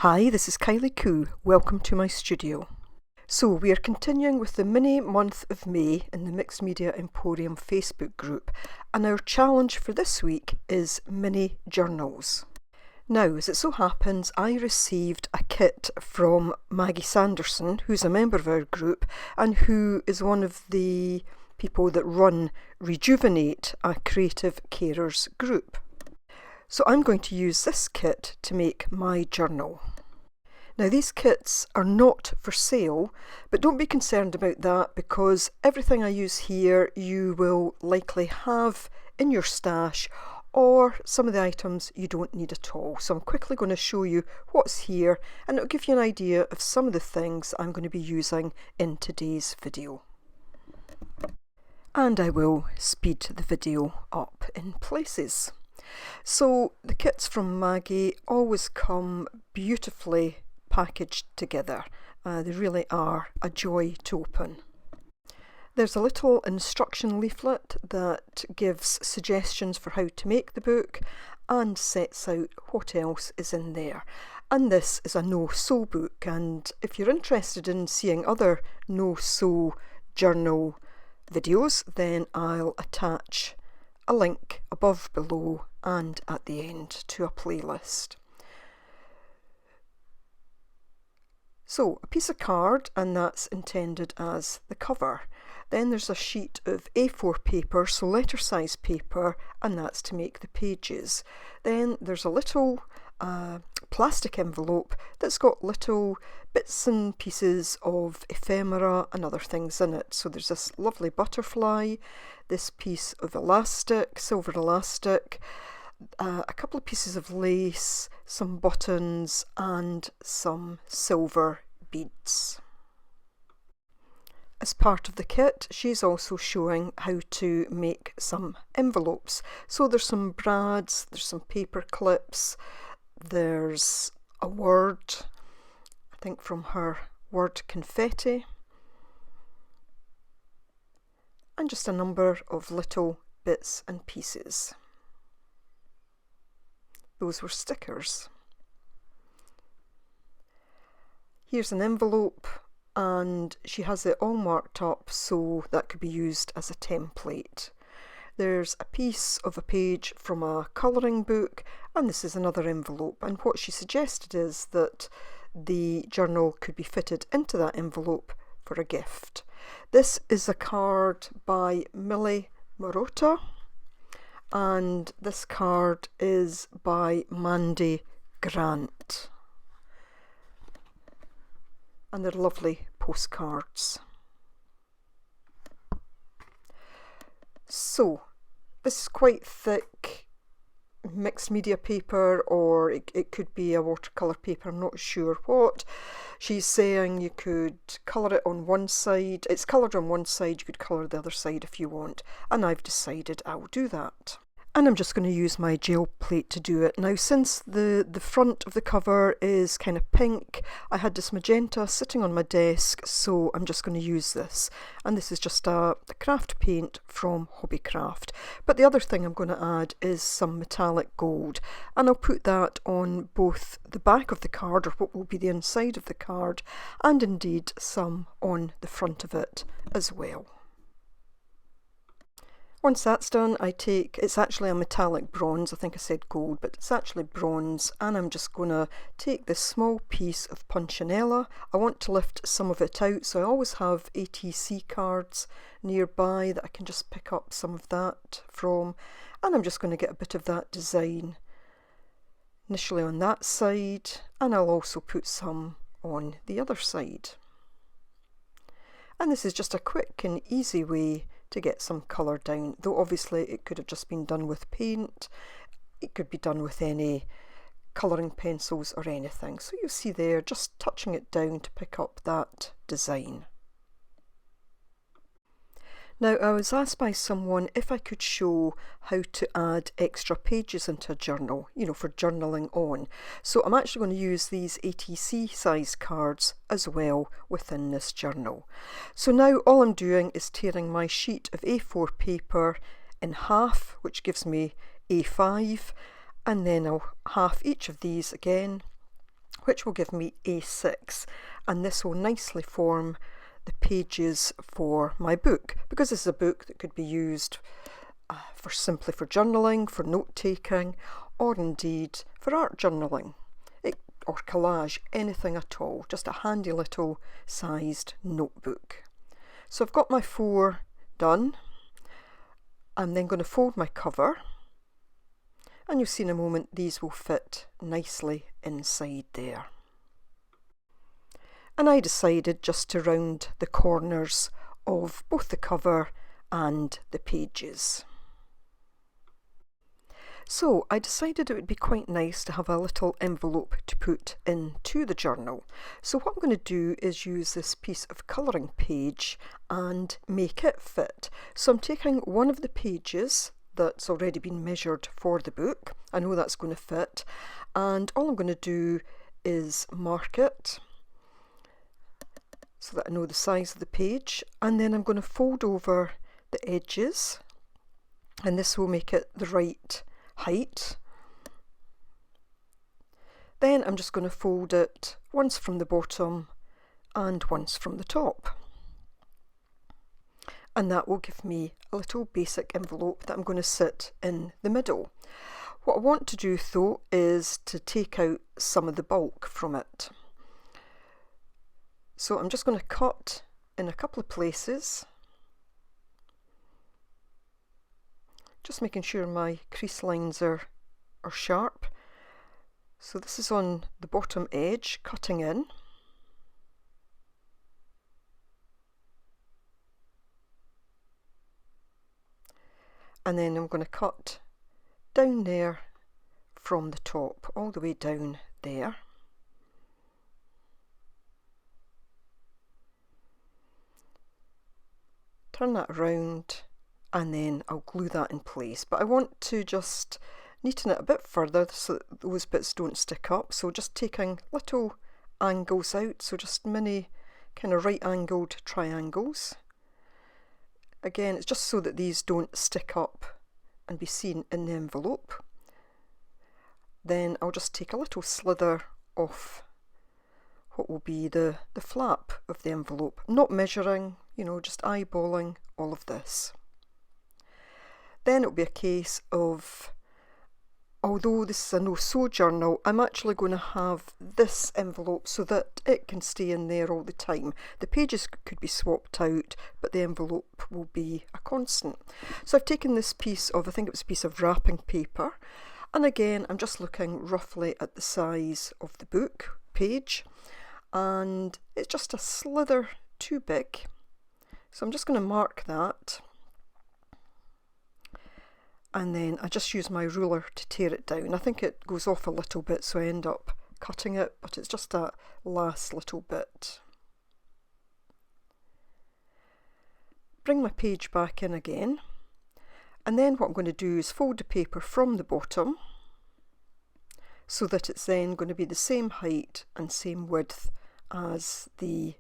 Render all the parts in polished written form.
Hi, this is Kylie Coo. Welcome to my studio. So we are continuing with the mini month of May in the Mixed Media Emporium Facebook group, and our challenge for this week is mini journals. Now, as it so happens, I received a kit from Maggie Sanderson, who's a member of our group and who is one of the people that run Rejuvenate, a creative carers group. So I'm going to use this kit to make my journal. Now these kits are not for sale, but don't be concerned about that because everything I use here you will likely have in your stash, or some of the items you don't need at all. So I'm quickly going to show you what's here and it'll give you an idea of some of the things I'm going to be using in today's video. And I will speed the video up in places. So the kits from Maggie always come beautifully packaged together. They really are a joy to open. There's a little instruction leaflet that gives suggestions for how to make the book and sets out what else is in there. And this is a no-sew book, and if you're interested in seeing other no-sew journal videos, then I'll attach a link above, below and at the end to a playlist. So a piece of card, and that's intended as the cover. Then there's a sheet of A4 paper, so letter size paper, and that's to make the pages. Then there's a little plastic envelope that's got little bits and pieces of ephemera and other things in it. So there's this lovely butterfly, this piece of elastic, silver elastic, a couple of pieces of lace, some buttons and some silver beads. As part of the kit, she's also showing how to make some envelopes. So there's some brads, there's some paper clips, there's a word, I think from her word confetti, and just a number of little bits and pieces. Those were stickers. Here's an envelope, and she has it all marked up so that could be used as a template. There's a piece of a page from a colouring book, and this is another envelope, and what she suggested is that the journal could be fitted into that envelope for a gift. This is a card by Millie Morota, and this card is by Mandy Grant, and they're lovely postcards. So this is quite thick mixed media paper, or it could be a watercolour paper, I'm not sure what. She's saying you could colour it on one side, it's coloured on one side, you could colour the other side if you want, and I've decided I'll do that. And I'm just going to use my gel plate to do it. Now, since the front of the cover is kind of pink, I had this magenta sitting on my desk, so I'm just going to use this. And this is just a craft paint from Hobbycraft. But the other thing I'm going to add is some metallic gold, and I'll put that on both the back of the card, or what will be the inside of the card, and indeed some on the front of it as well. Once that's done, it's actually a metallic bronze, I think I said gold, but it's actually bronze, and I'm just going to take this small piece of Punchinella. I want to lift some of it out, so I always have ATC cards nearby that I can just pick up some of that from, and I'm just going to get a bit of that design initially on that side, and I'll also put some on the other side. And this is just a quick and easy way to get some colour down, though obviously it could have just been done with paint, it could be done with any colouring pencils or anything. So you see there, just touching it down to pick up that design. Now, I was asked by someone if I could show how to add extra pages into a journal, for journaling on. So I'm actually going to use these ATC size cards as well within this journal. So now all I'm doing is tearing my sheet of A4 paper in half, which gives me A5, and then I'll half each of these again, which will give me A6, and this will nicely form the pages for my book, because this is a book that could be used simply for journaling, for note taking, or indeed for art journaling, or collage, anything at all, just a handy little sized notebook. So I've got my 4 done. I'm then going to fold my cover, and you'll see in a moment these will fit nicely inside there. And I decided just to round the corners of both the cover and the pages. So I decided it would be quite nice to have a little envelope to put into the journal. So what I'm going to do is use this piece of colouring page and make it fit. So I'm taking one of the pages that's already been measured for the book. I know that's going to fit, and all I'm going to do is mark it so that I know the size of the page, and then I'm going to fold over the edges, and this will make it the right height. Then I'm just going to fold it once from the bottom and once from the top, and that will give me a little basic envelope that I'm going to sit in the middle. What I want to do though is to take out some of the bulk from it. So I'm just going to cut in a couple of places, just making sure my crease lines are sharp. So this is on the bottom edge, cutting in. And then I'm going to cut down there from the top, all the way down there. Turn that around, and then I'll glue that in place. But I want to just neaten it a bit further so that those bits don't stick up. So just taking little angles out, so just mini kind of right angled triangles. Again, it's just so that these don't stick up and be seen in the envelope. Then I'll just take a little slither off what will be the flap of the envelope, not measuring, you know, just eyeballing all of this. Then it'll be a case of, although this is a no-sew journal, I'm actually going to have this envelope so that it can stay in there all the time. The pages could be swapped out, but the envelope will be a constant. So I've taken this piece of, I think it was a piece of wrapping paper, and again I'm just looking roughly at the size of the book page, and it's just a slither too big. So I'm just going to mark that. And then I just use my ruler to tear it down. I think it goes off a little bit, so I end up cutting it, but it's just that last little bit. Bring my page back in again, and then what I'm going to do is fold the paper from the bottom so that it's then going to be the same height and same width as the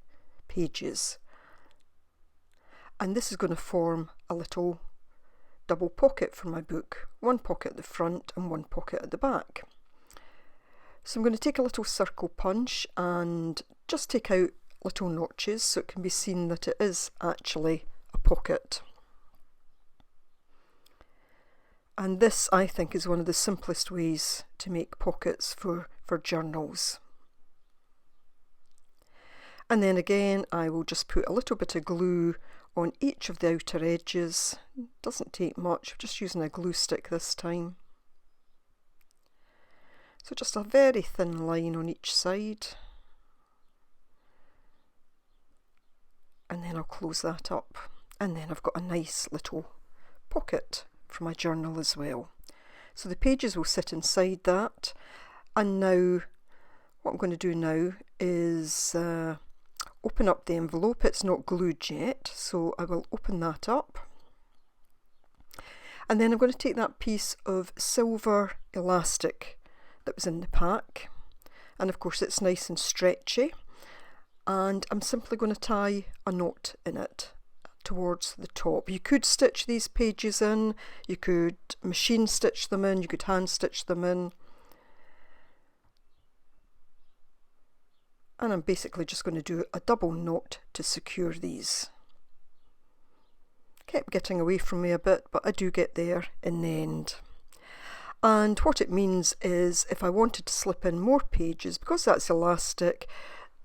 pages. And this is going to form a little double pocket for my book, one pocket at the front and one pocket at the back. So I'm going to take a little circle punch and just take out little notches so it can be seen that it is actually a pocket. And this, I think, is one of the simplest ways to make pockets for journals. And then again I will just put a little bit of glue on each of the outer edges. Doesn't take much, I'm just using a glue stick this time. So just a very thin line on each side, and then I'll close that up, and then I've got a nice little pocket for my journal as well. So the pages will sit inside that, and now what I'm going to do now is open up the envelope. It's not glued yet, so I will open that up, and then I'm going to take that piece of silver elastic that was in the pack, and of course it's nice and stretchy, and I'm simply going to tie a knot in it towards the top. You could stitch these pages in, you could machine stitch them in, you could hand stitch them in. and I'm basically just going to do a double knot to secure these. Kept getting away from me a bit, but I do get there in the end. And what it means is if I wanted to slip in more pages, because that's elastic,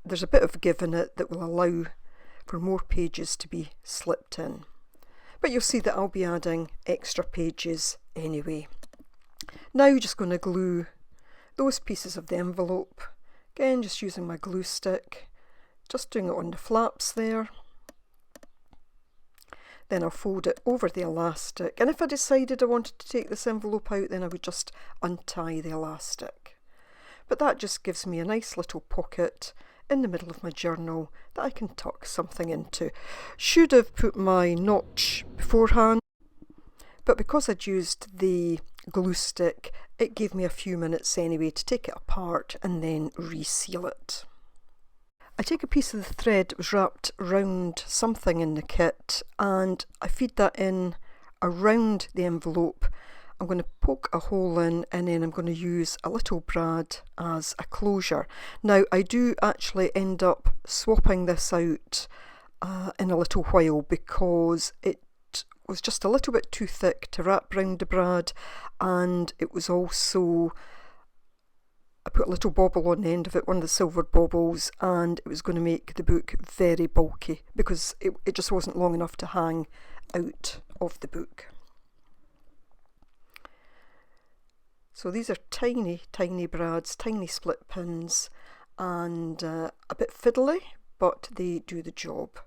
there's a bit of give in it that will allow for more pages to be slipped in. But you'll see that I'll be adding extra pages anyway. Now you're just going to glue those pieces of the envelope. Again, just using my glue stick, just doing it on the flaps there. Then I'll fold it over the elastic, and if I decided I wanted to take this envelope out, then I would just untie the elastic. But that just gives me a nice little pocket in the middle of my journal that I can tuck something into. Should have put my notch beforehand, but because I'd used the glue stick, it gave me a few minutes anyway to take it apart and then reseal it. I take a piece of the thread that was wrapped around something in the kit and I feed that in around the envelope. I'm going to poke a hole in and then I'm going to use a little brad as a closure. Now I do actually end up swapping this out in a little while because it was just a little bit too thick to wrap round the brad, and it was also, I put a little bauble on the end of it, one of the silver baubles, and it was going to make the book very bulky because it just wasn't long enough to hang out of the book. So these are tiny, tiny brads, tiny split pins, and a bit fiddly, but they do the job.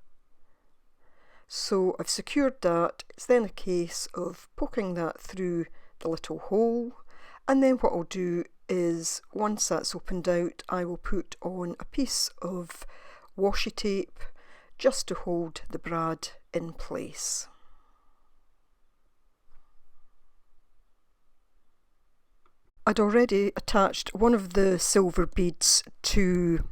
So I've secured that. It's then a case of poking that through the little hole, and then what I'll do is once that's opened out, I will put on a piece of washi tape just to hold the brad in place. I'd already attached one of the silver beads to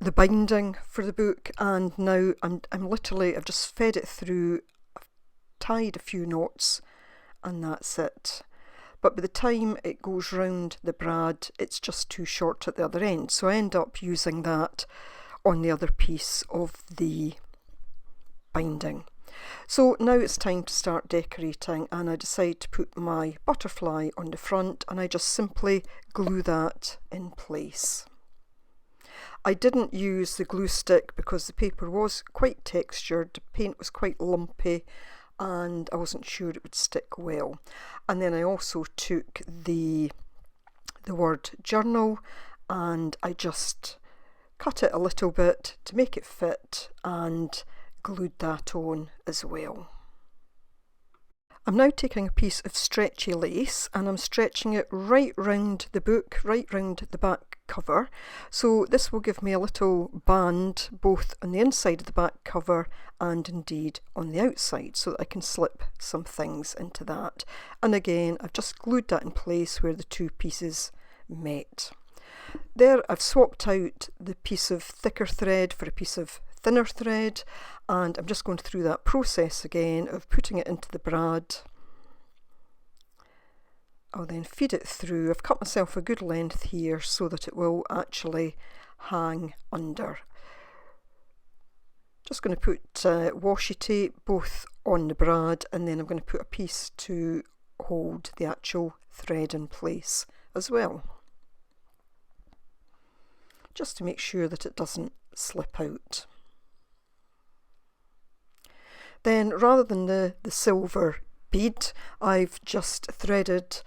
the binding for the book, and now I've just fed it through, I've tied a few knots, and that's it. But by the time it goes round the brad, it's just too short at the other end, so I end up using that on the other piece of the binding. So now it's time to start decorating, and I decide to put my butterfly on the front, and I just simply glue that in place. I didn't use the glue stick because the paper was quite textured, the paint was quite lumpy, and I wasn't sure it would stick well. And then I also took the word journal and I just cut it a little bit to make it fit and glued that on as well. I'm now taking a piece of stretchy lace and I'm stretching it right round the book, right round the back cover. So this will give me a little band both on the inside of the back cover and indeed on the outside, so that I can slip some things into that. And again, I've just glued that in place where the two pieces met. There I've swapped out the piece of thicker thread for a piece of thinner thread, and I'm just going through that process again of putting it into the brad. I'll then feed it through. I've cut myself a good length here so that it will actually hang under. Just going to put washi tape both on the brad, and then I'm going to put a piece to hold the actual thread in place as well, just to make sure that it doesn't slip out. Then rather than the silver bead, I've just threaded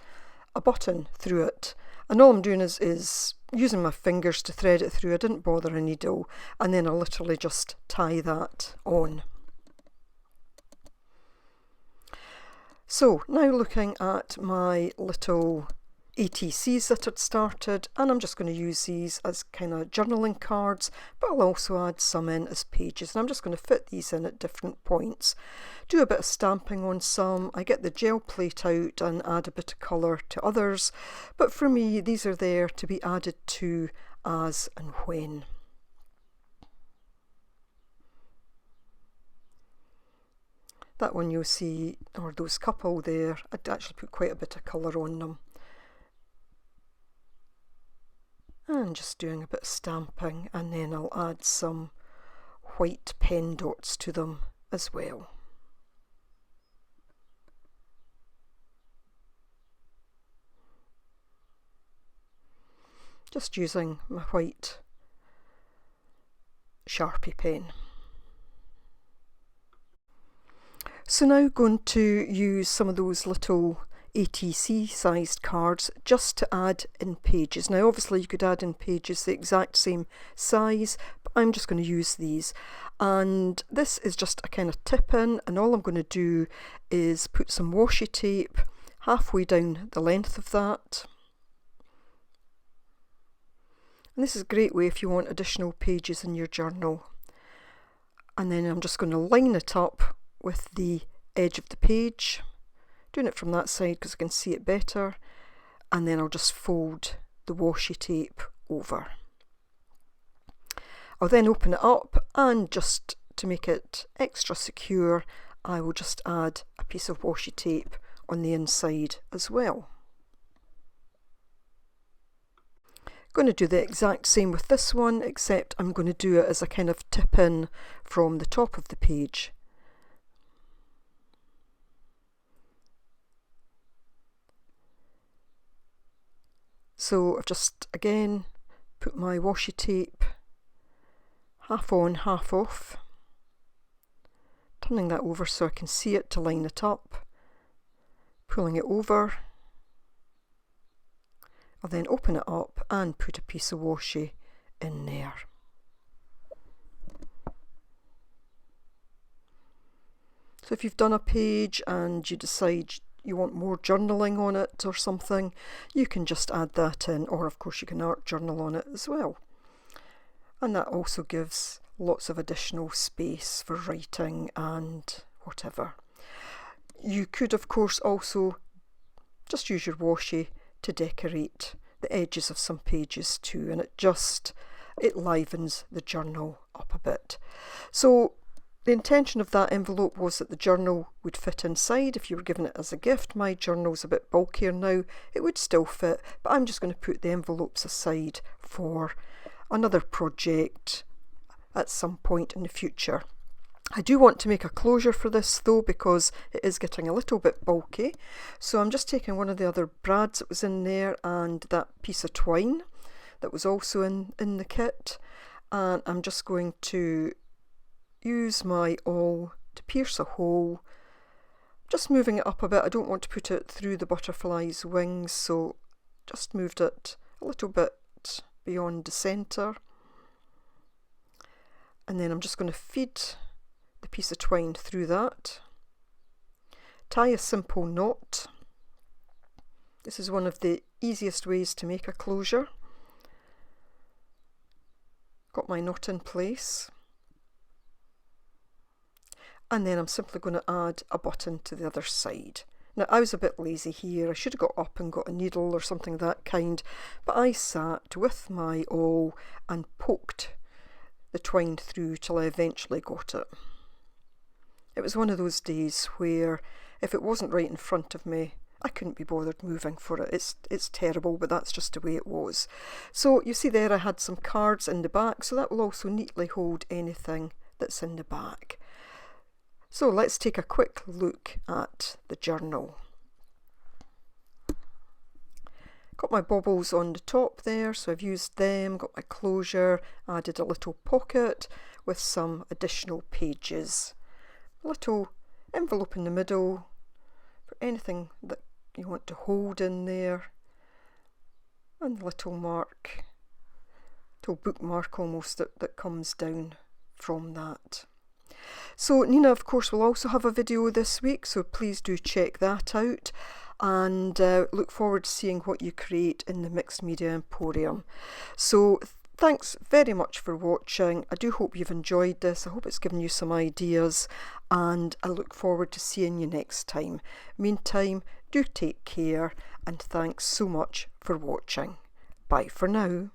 a button through it, and all I'm doing is using my fingers to thread it through. I didn't bother a needle, and then I literally just tie that on. So now looking at my little ATCs that I'd started, and I'm just going to use these as kind of journaling cards, but I'll also add some in as pages, and I'm just going to fit these in at different points. Do a bit of stamping on some, I get the gel plate out and add a bit of colour to others, but for me these are there to be added to as and when. That one you'll see, or those couple there, I'd actually put quite a bit of colour on them. and just doing a bit of stamping, and then I'll add some white pen dots to them as well. Just using my white Sharpie pen. So now going to use some of those little ATC sized cards just to add in pages. Now obviously you could add in pages the exact same size, but I'm just going to use these, and this is just a kind of tip in, and all I'm going to do is put some washi tape halfway down the length of that. And this is a great way if you want additional pages in your journal. And then I'm just going to line it up with the edge of the page, doing it from that side because I can see it better, and then I'll just fold the washi tape over. I'll then open it up, and just to make it extra secure, I will just add a piece of washi tape on the inside as well. Going to do the exact same with this one, except I'm going to do it as a kind of tip in from the top of the page. So I've just again put my washi tape half on, half off, turning that over so I can see it to line it up, pulling it over. I'll then open it up and put a piece of washi in there. So if you've done a page and you decide you want more journaling on it or something, you can just add that in, or of course you can art journal on it as well. And that also gives lots of additional space for writing and whatever. You could of course also just use your washi to decorate the edges of some pages too, and it livens the journal up a bit. So the intention of that envelope was that the journal would fit inside if you were given it as a gift. My journal's a bit bulkier now, it would still fit, but I'm just going to put the envelopes aside for another project at some point in the future. I do want to make a closure for this though, because it is getting a little bit bulky. So I'm just taking one of the other brads that was in there and that piece of twine that was also in the kit, and I'm just going to use my awl to pierce a hole, just moving it up a bit. I don't want to put it through the butterfly's wings, so just moved it a little bit beyond the centre, and then I'm just going to feed the piece of twine through that, tie a simple knot. This is one of the easiest ways to make a closure. Got my knot in place, and then I'm simply going to add a button to the other side. Now I was a bit lazy here, I should have got up and got a needle or something of that kind, but I sat with my awl and poked the twine through till I eventually got it. It was one of those days where if it wasn't right in front of me, I couldn't be bothered moving for it. It's terrible, but that's just the way it was. So you see there I had some cards in the back, so that will also neatly hold anything that's in the back. So let's take a quick look at the journal. Got my bobbles on the top there, so I've used them, got my closure, added a little pocket with some additional pages. A little envelope in the middle for anything that you want to hold in there, and a little mark, little bookmark almost that comes down from that. So Nina of course will also have a video this week, so please do check that out, and look forward to seeing what you create in the Mixed Media Emporium. So thanks very much for watching. I do hope you've enjoyed this. I hope it's given you some ideas, and I look forward to seeing you next time. Meantime, do take care, and thanks so much for watching. Bye for now.